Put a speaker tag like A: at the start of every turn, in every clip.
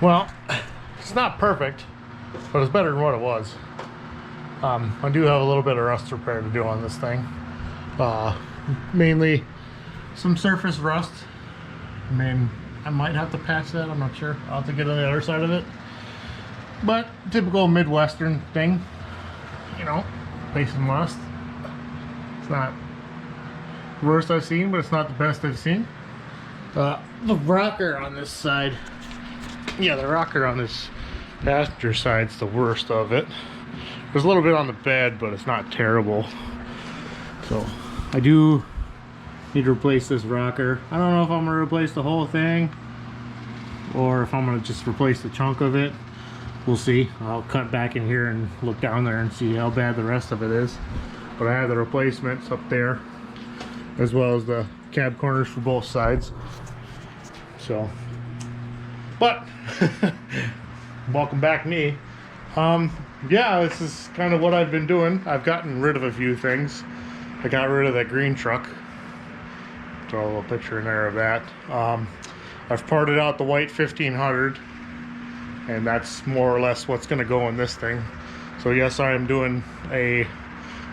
A: Well, it's not perfect, but it's better than what it was. I do have a little bit of rust repair to do on this thing. Mainly some surface rust. I mean, I might have to patch that, I'm not sure. I'll have to get on the other side of it. But typical Midwestern thing, you know, face and rust. It's not the worst I've seen, but it's not the best I've seen. The rocker on this side, yeah, the rocker on this passenger side's the worst of it. There's a little bit on the bed, but it's not terrible. So I do need to replace this rocker. I don't know if I'm gonna replace the whole thing or if I'm gonna just replace the chunk of it. We'll see. I'll cut back in here and look down there and see how bad the rest of it is. But I have the replacements up there, as well as the cab corners for both sides. So, but welcome back, me. Yeah, this is kind of what I've been doing. I've gotten rid of a few things. I got rid of that green truck. Throw a little picture in there of that. I've parted out the white 1500, and that's more or less what's going to go in this thing. So yes, I am doing a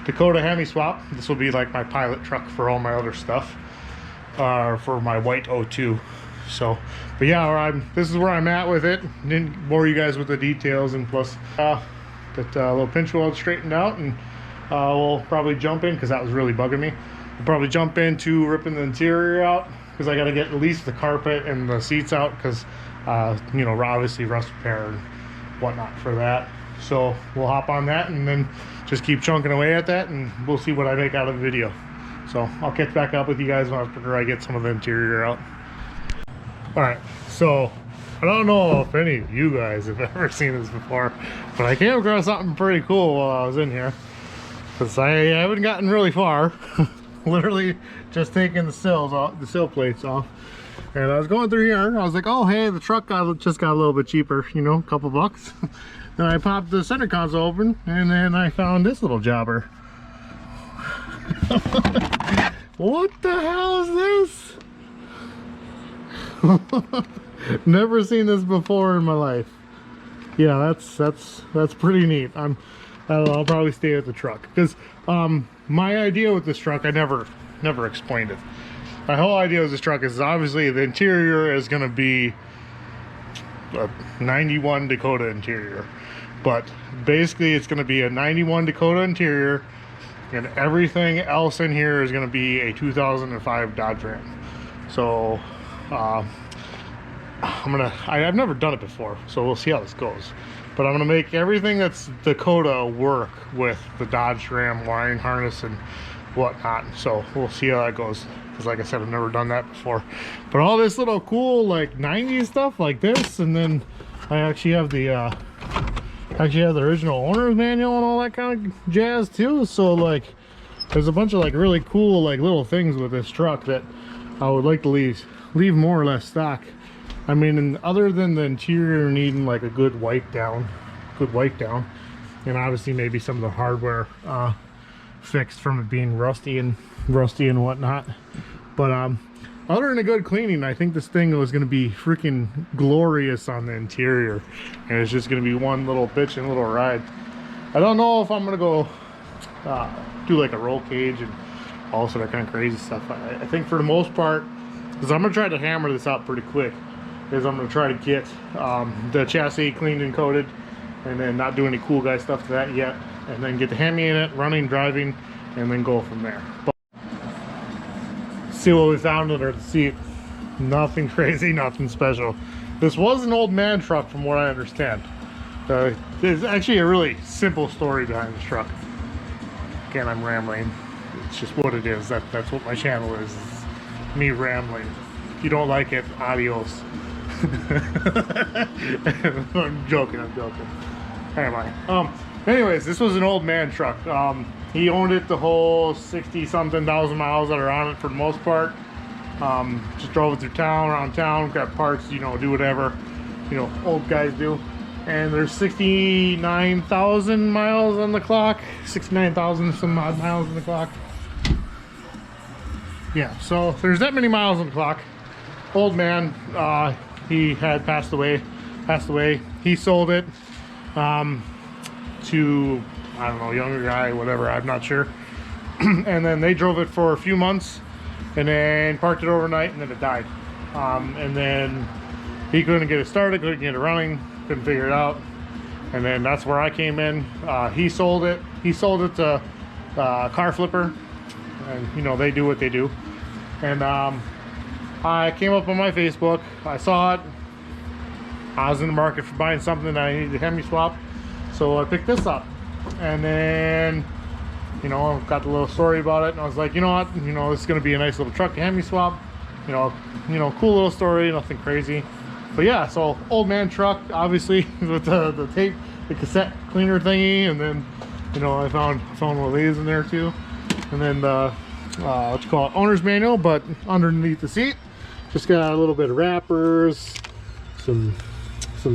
A: Dakota Hemi swap. This will be like my pilot truck for all my other stuff, for my white 02. So, but yeah, this is where I'm at with it. Didn't bore you guys with the details, and plus that little pinch weld straightened out, and we'll probably jump in, because that was really bugging me. We'll probably jump into ripping the interior out, because I got to get at least the carpet and the seats out, because you know, obviously rust repair and whatnot for that. So we'll hop on that and then just keep chunking away at that, and we'll see what I make out of the video. So I'll catch back up with you guys after I get some of the interior out. Alright, so I don't know if any of you guys have ever seen this before, but I came across something pretty cool while I was in here, because I haven't gotten really far. Literally just taking the sills off, the sill plates off, and I was going through here. I was like, oh hey, the truck just got a little bit cheaper, you know, a couple bucks. Then I popped the center console open, and then I found this little jobber. What the hell is this? Never seen this before in my life. Yeah, that's pretty neat. I'll probably stay with the truck, because my idea with this truck, I never explained it. My whole idea with this truck is obviously the interior is going to be a 91 Dakota interior, but basically it's going to be a 91 Dakota interior, and everything else in here is going to be a 2005 Dodge Ram. So I've never done it before, so we'll see how this goes. But I'm gonna make everything that's Dakota work with the Dodge Ram wiring harness and whatnot. So we'll see how that goes, because like I said, I've never done that before. But all this little cool like 90s stuff like this, and then I actually have the original owner's manual and all that kind of jazz too. So like there's a bunch of like really cool like little things with this truck that I would like to leave more or less stock. I mean, and other than the interior needing like a good wipe down, and obviously maybe some of the hardware fixed from it being rusty and whatnot. But other than a good cleaning, I think this thing was going to be freaking glorious on the interior, and it's just going to be one little bitchin' little ride. I don't know if I'm going to go do like a roll cage and all sort of kind of crazy stuff. I think for the most part, because I'm going to try to hammer this out pretty quick, is I'm going to try to get the chassis cleaned and coated, and then not do any cool guy stuff to that yet, and then get the Hemi in it, running, driving, and then go from there. But see what we found under the seat. Nothing crazy, nothing special. This was an old man truck from what I understand. There's actually a really simple story behind this truck. Again, I'm rambling. It's just what it is. That's what my channel is me rambling. If you don't like it, adios. I'm joking. Anyway, anyways, this was an old man truck. He owned it the whole 60-something thousand miles that are on it for the most part. Just drove it through town, around town, got parts, you know, do whatever, you know, old guys do. And there's 69,000 miles on the clock, 69,000 some odd miles on the clock. Yeah, so there's that many miles on the clock. Old man, he had passed away passed away. He sold it to, I don't know, younger guy, whatever, I'm not sure. And then they drove it for a few months and then parked it overnight, and then it died. And then he couldn't get it started, couldn't get it running, couldn't figure it out. And then that's where I came in. He sold it to Car Flipper, and you know, they do what they do. And I came up on my Facebook, I saw it, I was in the market for buying something that I needed to Hemi swap, so I picked this up. And then, you know, I got the little story about it, and I was like, you know what, you know, this is going to be a nice little truck to Hemi swap. You know, cool little story, nothing crazy. But yeah, so old man truck, obviously, with the tape, the cassette cleaner thingy, and then, you know, I found one of these in there too. And then the what you call it, owner's manual, but underneath the seat, just got a little bit of wrappers, some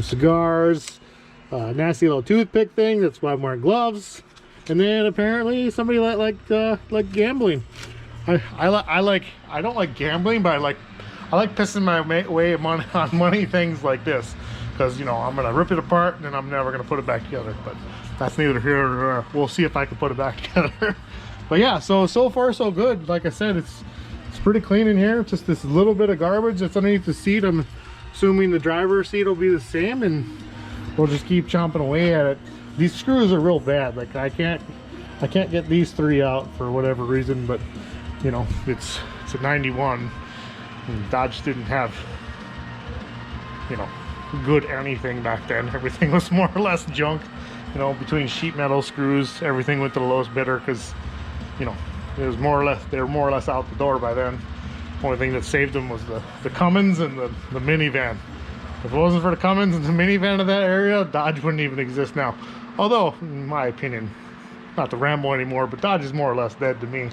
A: cigars, nasty little toothpick thing. That's why I'm wearing gloves. And then apparently somebody like gambling. I don't like gambling, but I like pissing my way on money things like this, because you know, I'm gonna rip it apart and then I'm never gonna put it back together. But that's neither here nor there. We'll see if I can put it back together. But yeah, so far so good. Like I said, it's pretty clean in here. Just this little bit of garbage that's underneath the seat. I'm assuming the driver's seat will be the same, and we'll just keep chomping away at it. These screws are real bad. Like I can't get these three out for whatever reason, but you know, it's a 91, and Dodge didn't have, you know, good anything back then. Everything was more or less junk, you know, between sheet metal screws, everything went to the lowest bidder, because you know, it was more or less, they were more or less out the door by then. Only thing that saved them was the Cummins and the minivan. If it wasn't for the Cummins and the minivan of that area, Dodge wouldn't even exist now. Although, in my opinion, not the Rambo anymore, but Dodge is more or less dead to me.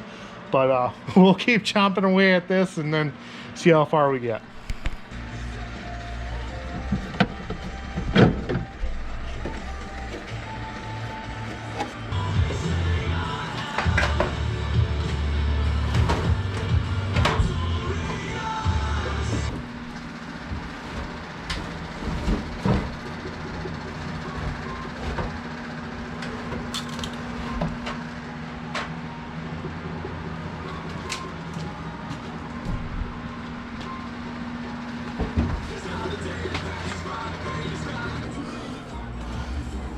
A: But we'll keep chomping away at this and then see how far we get.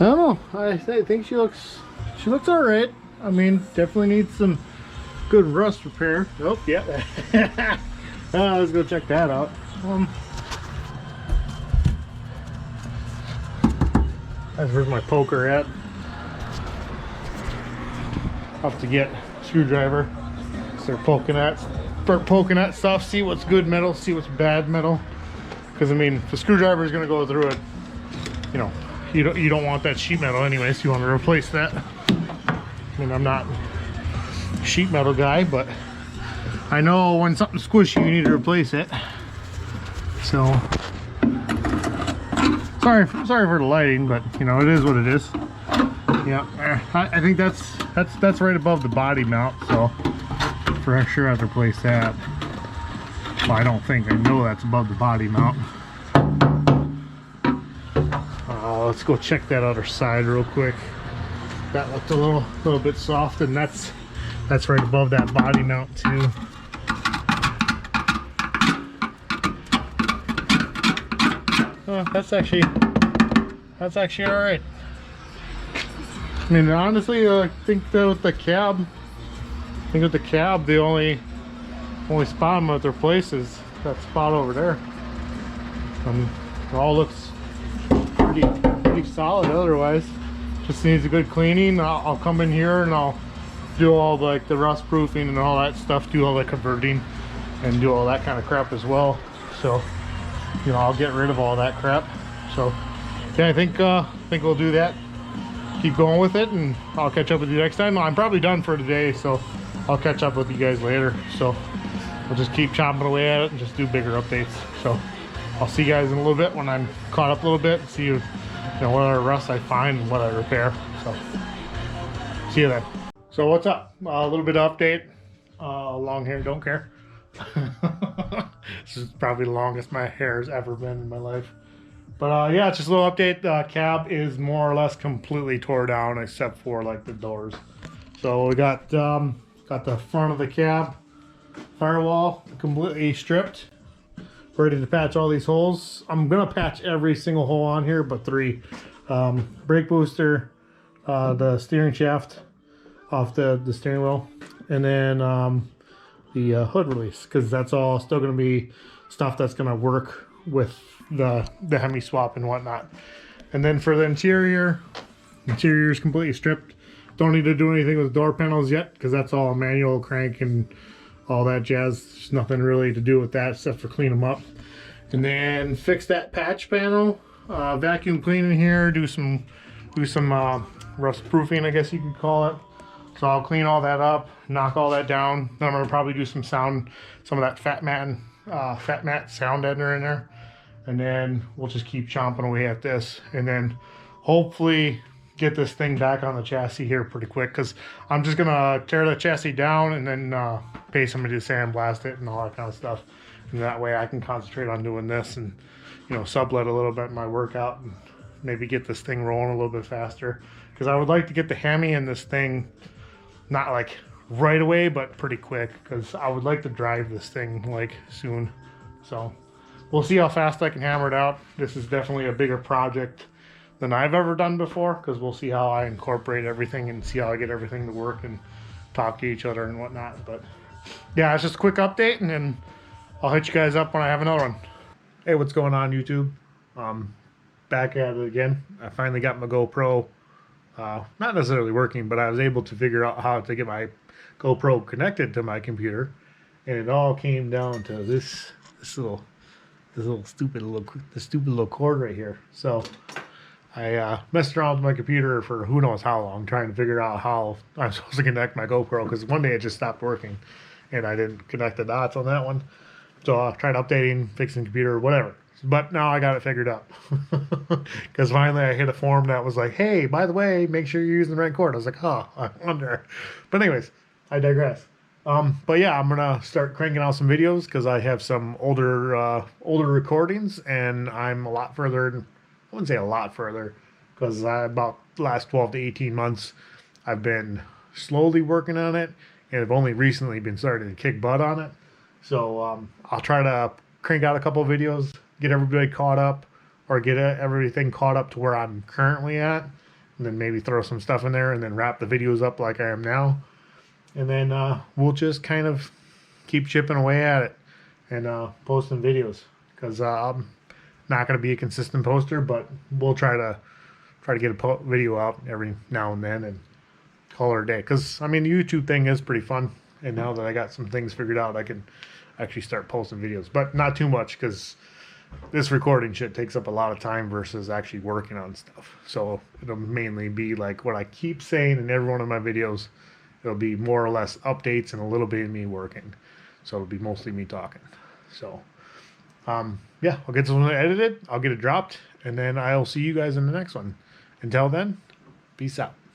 A: I don't know. I think she looks all right. I mean, definitely needs some good rust repair. Oh, yeah. Let's go check that out. That's where's my poker at. I'll have to get a screwdriver. Start poking at stuff. See what's good metal. See what's bad metal. Because I mean, if the screwdriver is going to go through it, you know. You don't want that sheet metal anyways. You want to replace that. I mean, I'm not a sheet metal guy, but I know when something's squishy, you need to replace it. So sorry for the lighting, but you know, it is what it is. Yeah, I think that's right above the body mount. So for sure, I have to replace that. Well, I don't think. I know that's above the body mount. Let's go check that other side real quick. That looked a little bit soft, and that's right above that body mount too. That's actually all right. I mean, honestly, I think that with the cab, the only spot I'm gonna replace is that spot over there. It all looks pretty solid otherwise. Just needs a good cleaning. I'll come in here and I'll do all like the rust proofing and all that stuff, do all the converting and do all that kind of crap as well. So you know, I'll get rid of all that crap. So yeah, I think we'll do that, keep going with it, and I'll catch up with you next time. I'm probably done for today, so I'll catch up with you guys later. So we'll just keep chomping away at it and just do bigger updates. So I'll see you guys in a little bit when I'm caught up a little bit and see you know, what other rust I find and what I repair. So see you then. So what's up? A little bit of update. Long hair, don't care. This is probably the longest my hair has ever been in my life. But yeah, it's just a little update. The cab is more or less completely tore down except for like the doors. So we got the front of the cab firewall completely stripped, ready to patch all these holes. I'm gonna patch every single hole on here but 3. Brake booster, the steering shaft off the steering wheel, and then the hood release, because that's all still going to be stuff that's going to work with the Hemi swap and whatnot. And then for the interior is completely stripped. Don't need to do anything with door panels yet, because that's all manual crank and all that jazz. There's nothing really to do with that except for clean them up. And then fix that patch panel, vacuum clean in here, do some rust proofing, I guess you could call it. So I'll clean all that up, knock all that down. Then I'm gonna probably do some of that fat mat sound deadener in there. And then we'll just keep chomping away at this. And then hopefully get this thing back on the chassis here pretty quick, because I'm just gonna tear the chassis down and then pay somebody to sandblast it and all that kind of stuff. And that way I can concentrate on doing this and, you know, sublet a little bit in my workout and maybe get this thing rolling a little bit faster. Because I would like to get the Hemi in this thing, not like right away, but pretty quick, because I would like to drive this thing like soon. So we'll see how fast I can hammer it out. This is definitely a bigger project than I've ever done before, because we'll see how I incorporate everything and see how I get everything to work and talk to each other and whatnot. But yeah, it's just a quick update, and then I'll hit you guys up when I have another one. Hey, what's going on, YouTube? Back at it again. I finally got my GoPro. Not necessarily working, but I was able to figure out how to get my GoPro connected to my computer, and it all came down to this stupid little cord right here. So I messed around with my computer for who knows how long, trying to figure out how I'm supposed to connect my GoPro, because one day it just stopped working, and I didn't connect the dots on that one. So I tried updating, fixing the computer, whatever. But now I got it figured out, because finally I hit a form that was like, hey, by the way, make sure you're using the right cord. I was like, oh, I wonder. But anyways, I digress. But yeah, I'm gonna start cranking out some videos, because I have some older recordings, and I'm a lot further. I wouldn't say a lot further, because about the last 12 to 18 months I've been slowly working on it, and I've only recently been starting to kick butt on it. So I'll try to crank out a couple of videos, get everybody caught up, or get everything caught up to where I'm currently at, and then maybe throw some stuff in there and then wrap the videos up like I am now. And then we'll just kind of keep chipping away at it and posting videos, because I'm not going to be a consistent poster, but we'll try to get a video out every now and then and call it a day. Because I mean, the YouTube thing is pretty fun, and now that I got some things figured out, I can actually start posting videos, but not too much, because this recording shit takes up a lot of time versus actually working on stuff. So it'll mainly be like what I keep saying in every one of my videos. It'll be more or less updates and a little bit of me working. So it'll be mostly me talking. So yeah, I'll get this one edited, I'll get it dropped, and then I'll see you guys in the next one. Until then, peace out.